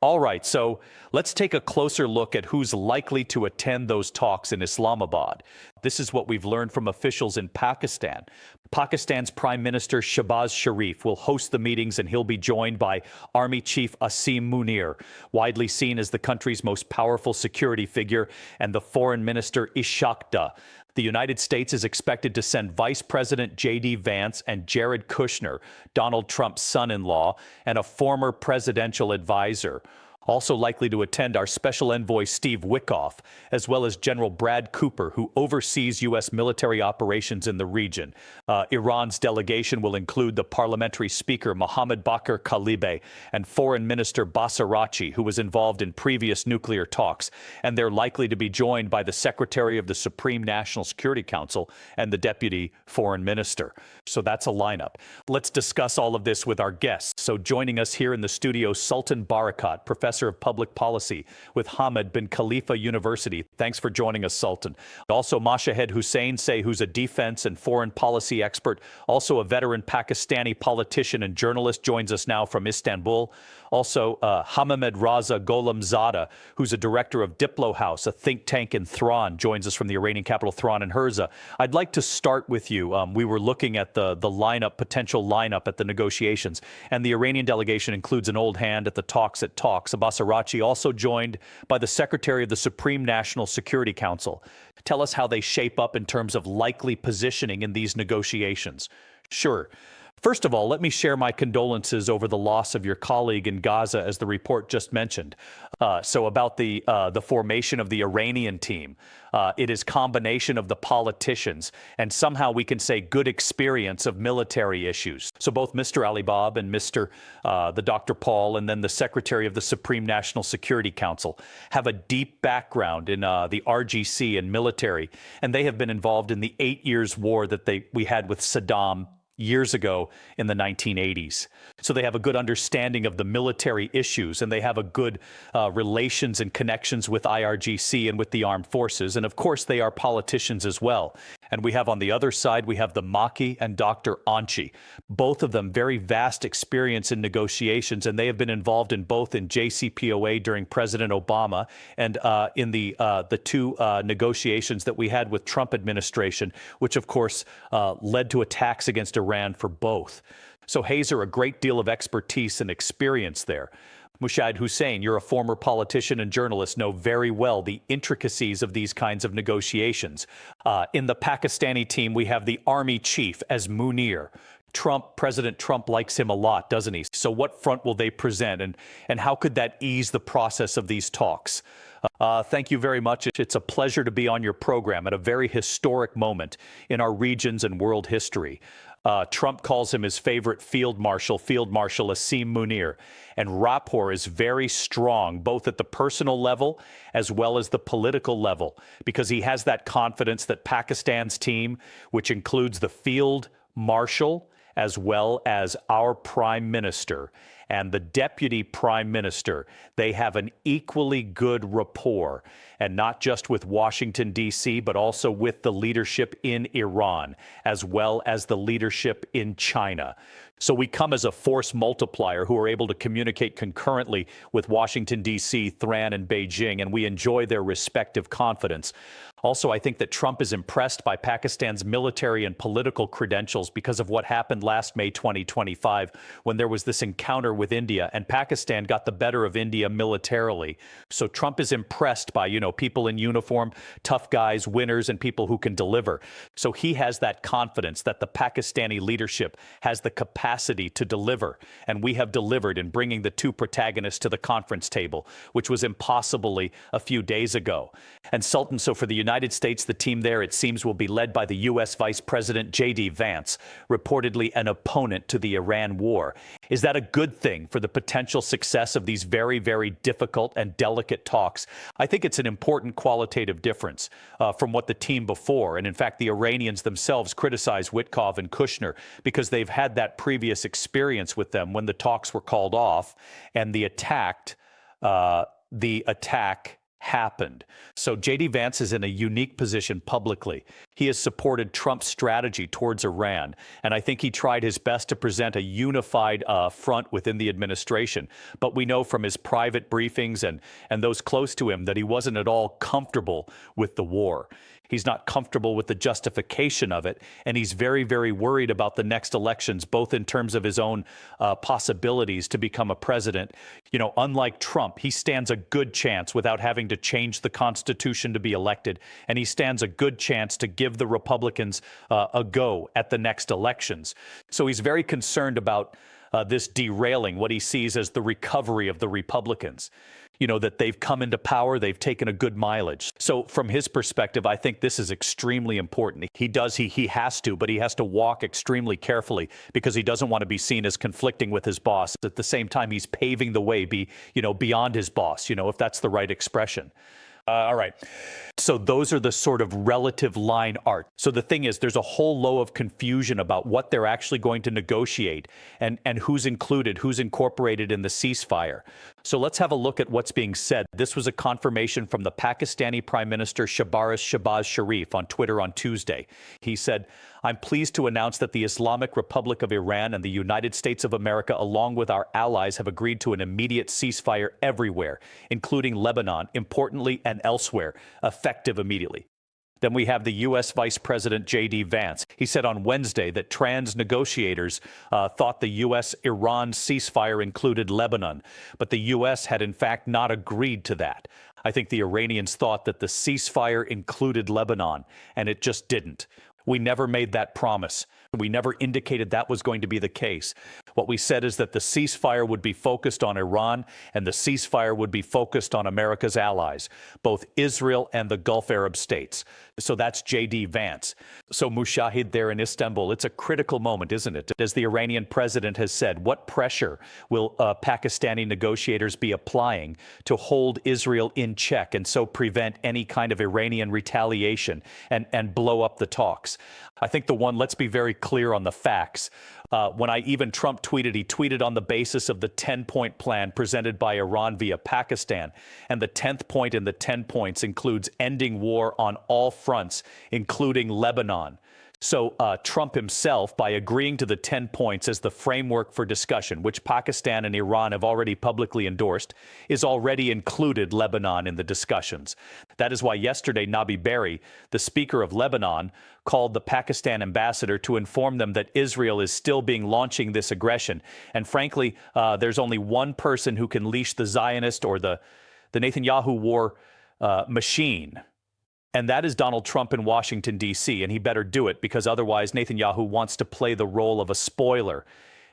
All right, so let's take a closer look at who's likely to attend those talks in Islamabad. This is what we've learned from officials in Pakistan. Pakistan's Prime Minister Shahbaz Sharif will host the meetings, and he'll be joined by Army Chief Asim Munir, widely seen as the country's most powerful security figure, and the Foreign Minister Ishaq Dah. The United States is expected to send Vice President J.D. Vance and Jared Kushner, Donald Trump's son-in-law, and a former presidential advisor. Also likely to attend are Special Envoy Steve Witkoff, as well as General Brad Cooper, who oversees U.S. military operations in the region. Iran's delegation will include the parliamentary speaker Mohammad Bakr Kalibeh and Foreign Minister Basarachi, who was involved in previous nuclear talks. And they're likely to be joined by the Secretary of the Supreme National Security Council and the Deputy Foreign Minister. So that's a lineup. Let's discuss all of this with our guests. So joining us here in the studio, Sultan Barakat, Professor of Public Policy with Hamad bin Khalifa University. Thanks for joining us, Sultan. Also, Mashahed Hussain Say, who's a defense and foreign policy expert, also a veteran Pakistani politician and journalist, joins us now from Istanbul. Also, Hamamed Raza Gholamzada, who's a director of Diplo House, a think tank in Thrawn, joins us from the Iranian capital, Thrawn and Hirza. I'd like to start with you. We were looking at the potential lineup at the negotiations, and the Iranian delegation includes an old hand at the talks. Basarachi, also joined by the Secretary of the Supreme National Security Council. Tell us how they shape up in terms of likely positioning in these negotiations. Sure. First of all, let me share my condolences over the loss of your colleague in Gaza, as the report just mentioned. So about the formation of the Iranian team, it is combination of the politicians and somehow we can say good experience of military issues. So both Mr. Ali Bab and the Dr. Paul and then the Secretary of the Supreme National Security Council have a deep background in the RGC and military, and they have been involved in the 8 years war that we had with Saddam years ago in the 1980s. So they have a good understanding of the military issues, and they have a good relations and connections with IRGC and with the armed forces. And of course, they are politicians as well. And we have on the other side, we have the Maki and Dr. Anchi, both of them very vast experience in negotiations, and they have been involved in both in JCPOA during President Obama and in the two negotiations that we had with Trump administration, which of course led to attacks against Iran for both. So Hazer, a great deal of expertise and experience there. Mashahed Hussain, you're a former politician and journalist, know very well the intricacies of these kinds of negotiations. In the Pakistani team, we have the army chief as Munir. President Trump likes him a lot, doesn't he? So what front will they present, and how could that ease the process of these talks? Thank you very much. It's a pleasure to be on your program at a very historic moment in our region's and world history. Trump calls him his favorite Field Marshal Asim Munir. And rapport is very strong, both at the personal level as well as the political level, because he has that confidence that Pakistan's team, which includes the Field Marshal as well as our Prime Minister and the Deputy Prime Minister, they have an equally good rapport, and not just with Washington, D.C., but also with the leadership in Iran, as well as the leadership in China. So we come as a force multiplier who are able to communicate concurrently with Washington, D.C., Thrawn, and Beijing, and we enjoy their respective confidence. Also, I think that Trump is impressed by Pakistan's military and political credentials because of what happened last May 2025, when there was this encounter with India, and Pakistan got the better of India militarily. So Trump is impressed by, people in uniform, tough guys, winners, and people who can deliver. So he has that confidence that the Pakistani leadership has the capacity to deliver, and we have delivered in bringing the two protagonists to the conference table, which was impossibly a few days ago. And Sultan, so for the United States, the team there, it seems, will be led by the U.S. Vice President J.D. Vance, reportedly an opponent to the Iran war. Is that a good thing for the potential success of these very, very difficult and delicate talks? I think it's an important qualitative difference from what the team before, and in fact, the Iranians themselves criticize Witkoff and Kushner because they've had that previous experience with them when the talks were called off and the attack happened. So J.D. Vance is in a unique position publicly. He has supported Trump's strategy towards Iran, and I think he tried his best to present a unified front within the administration. But we know from his private briefings and those close to him that he wasn't at all comfortable with the war. He's not comfortable with the justification of it, and he's very, very worried about the next elections, both in terms of his own possibilities to become a president. You know, unlike Trump, he stands a good chance without having to change the Constitution to be elected, and he stands a good chance to give the Republicans a go at the next elections. So he's very concerned about this derailing what he sees as the recovery of the Republicans. You know, that they've come into power, they've taken a good mileage. So from his perspective, I think this is extremely important. He has to, but he has to walk extremely carefully because he doesn't want to be seen as conflicting with his boss. At the same time, he's paving the way, beyond his boss, if that's the right expression. All right. So those are the sort of relative line art. So the thing is, there's a whole low of confusion about what they're actually going to negotiate and who's included, who's incorporated in the ceasefire. So let's have a look at what's being said. This was a confirmation from the Pakistani Prime Minister Shehbaz Sharif on Twitter on Tuesday. He said, "I'm pleased to announce that the Islamic Republic of Iran and the United States of America, along with our allies, have agreed to an immediate ceasefire everywhere, including Lebanon, importantly, and elsewhere, effective immediately." Then we have the U.S. Vice President J.D. Vance. He said on Wednesday that trans negotiators thought the U.S.-Iran ceasefire included Lebanon, but the U.S. had in fact not agreed to that. I think the Iranians thought that the ceasefire included Lebanon, and it just didn't. We never made that promise. We never indicated that was going to be the case. What we said is that the ceasefire would be focused on Iran and the ceasefire would be focused on America's allies, both Israel and the Gulf Arab states. So that's J.D. Vance. So Mushahid there in Istanbul, it's a critical moment, isn't it? As the Iranian president has said, what pressure will Pakistani negotiators be applying to hold Israel in check and so prevent any kind of Iranian retaliation and blow up the talks? I think let's be very clear on the facts. When Trump tweeted, he tweeted on the basis of the 10-point plan presented by Iran via Pakistan. And the 10th point in the 10 points includes ending war on all fronts, including Lebanon. So Trump himself, by agreeing to the 10 points as the framework for discussion, which Pakistan and Iran have already publicly endorsed, is already included Lebanon in the discussions. That is why yesterday Nabi Berri, the Speaker of Lebanon, called the Pakistan ambassador to inform them that Israel is still launching this aggression. And frankly, there's only one person who can leash the Zionist or the Netanyahu war machine. And that is Donald Trump in Washington, D.C., and he better do it because otherwise Netanyahu wants to play the role of a spoiler.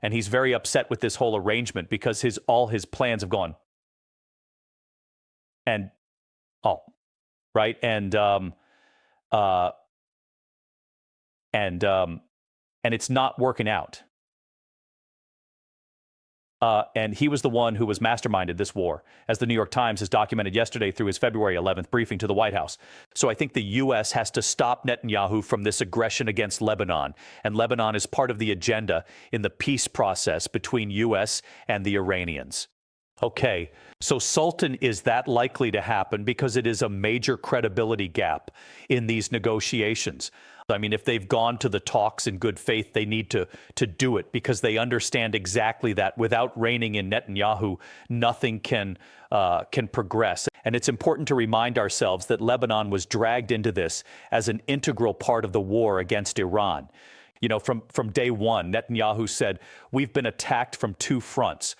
And he's very upset with this whole arrangement because all his plans have gone. And it's not working out. And he was the one who was masterminded this war, as the New York Times has documented yesterday through his February 11th briefing to the White House. So I think the U.S. has to stop Netanyahu from this aggression against Lebanon. And Lebanon is part of the agenda in the peace process between U.S. and the Iranians. Okay, so Sultan, is that likely to happen because it is a major credibility gap in these negotiations? I mean, if they've gone to the talks in good faith, they need to do it because they understand exactly that without reining in Netanyahu, nothing can progress. And it's important to remind ourselves that Lebanon was dragged into this as an integral part of the war against Iran. You know, from day one, Netanyahu said, we've been attacked from two fronts,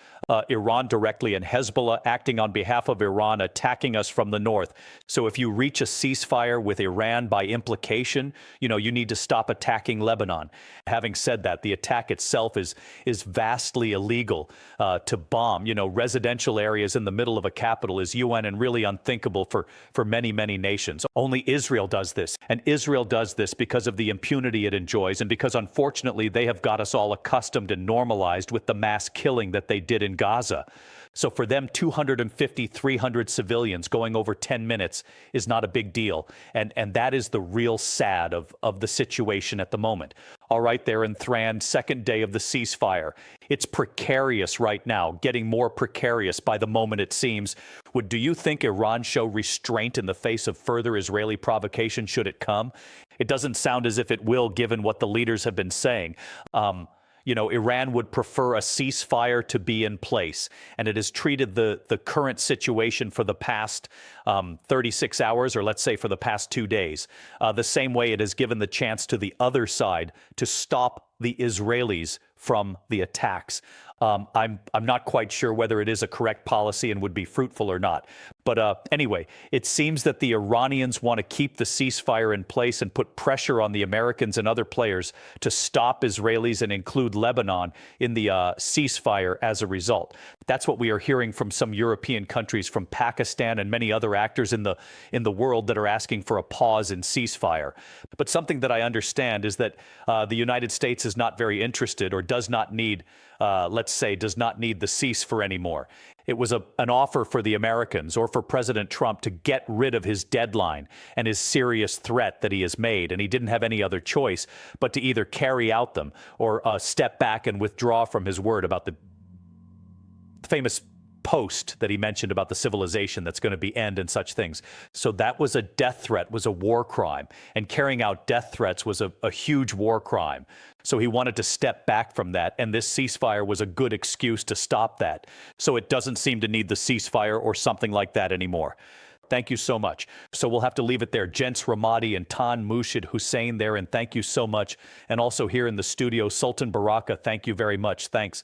Iran directly and Hezbollah acting on behalf of Iran, attacking us from the north. So if you reach a ceasefire with Iran by implication, you need to stop attacking Lebanon. Having said that, the attack itself is vastly illegal. To bomb, residential areas in the middle of a capital is UN and really unthinkable for many, many nations. Only Israel does this. And Israel does this because of the impunity it enjoys and because unfortunately they have got us all accustomed and normalized with the mass killing that they did in Gaza. So for them, 250, 300 civilians going over 10 minutes is not a big deal. And that is the real sad of the situation at the moment. All right, they're in Thran, second day of the ceasefire. It's precarious right now, getting more precarious by the moment it seems. Do you think Iran show restraint in the face of further Israeli provocation should it come? It doesn't sound as if it will, given what the leaders have been saying. Iran would prefer a ceasefire to be in place, and it has treated the current situation for the past 36 hours, or let's say for the past 2 days, the same way it has given the chance to the other side to stop the Israelis from the attacks. I'm not quite sure whether it is a correct policy and would be fruitful or not. But anyway, it seems that the Iranians want to keep the ceasefire in place and put pressure on the Americans and other players to stop Israelis and include Lebanon in the ceasefire as a result. That's what we are hearing from some European countries, from Pakistan and many other actors in the world that are asking for a pause in ceasefire. But something that I understand is that the United States is not very interested, or does not need, does not need the ceasefire anymore. It was an offer for the Americans or for President Trump to get rid of his deadline and his serious threat that he has made. And he didn't have any other choice but to either carry out them or step back and withdraw from his word about the famous post that he mentioned about the civilization that's going to be end and such things. So that was a death threat, was a war crime. And carrying out death threats was a huge war crime. So he wanted to step back from that. And this ceasefire was a good excuse to stop that. So it doesn't seem to need the ceasefire or something like that anymore. Thank you so much. So we'll have to leave it there. Gents Ramadi and Tan Mushid Hussein there, and thank you so much. And also here in the studio, Sultan Baraka, thank you very much. Thanks.